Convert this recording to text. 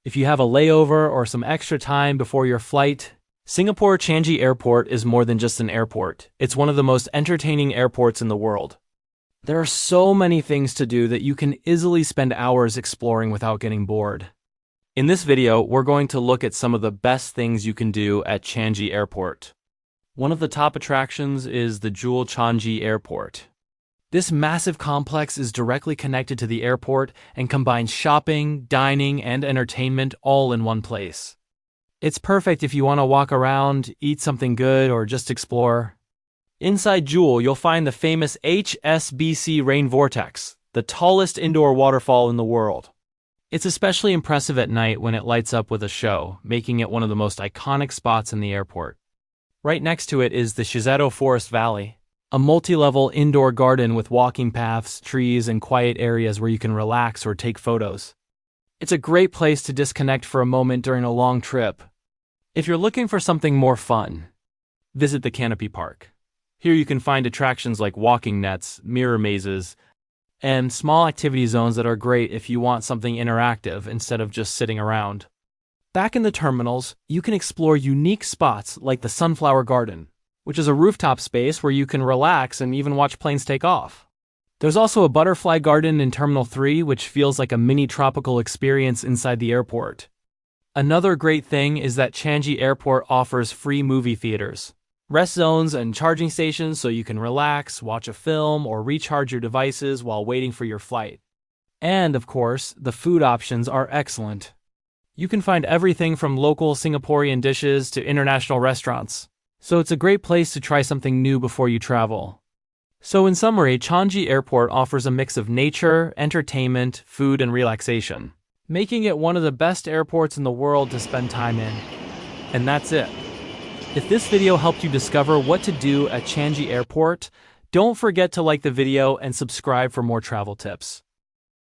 If you have a layover or some extra time before your flight, Singapore Changi Airport is more than just an airport. It's one of the most entertaining airports in the world. There are so many things to do that you can easily spend hours exploring without getting bored. In this video, we're going to look at some of the best things you can do at Changi Airport. One of the top attractions is the Jewel Changi Airport. This massive complex is directly connected to the airport and combines shopping, dining, and entertainment all in one place. It's perfect if you want to walk around, eat something good, or just explore. Inside Jewel, you'll find the famous HSBC Rain Vortex, the tallest indoor waterfall in the world. It's especially impressive at night when it lights up with a show, making it one of the most iconic spots in the airport. Right next to it is the Shizeto Forest Valley, a multi-level indoor garden with walking paths, trees, and quiet areas where you can relax or take photos. It's a great place to disconnect for a moment during a long trip. If you're looking for something more fun, visit the Canopy Park. Here you can find attractions like walking nets, mirror mazes, and small activity zones that are great if you want something interactive instead of just sitting around. Back in the terminals, you can explore unique spots like the Sunflower Garden, which is a rooftop space where you can relax and even watch planes take off. There's also a butterfly garden in Terminal 3, which feels like a mini tropical experience inside the airport. Another great thing is that Changi Airport offers free movie theaters, rest zones, and charging stations so you can relax, watch a film, or recharge your devices while waiting for your flight. And, of course, the food options are excellent. You can find everything from local Singaporean dishes to international restaurants, so it's a great place to try something new before you travel. So in summary, Changi Airport offers a mix of nature, entertainment, food, and relaxation, making it one of the best airports in the world to spend time in. And that's it. If this video helped you discover what to do at Changi Airport, don't forget to like the video and subscribe for more travel tips.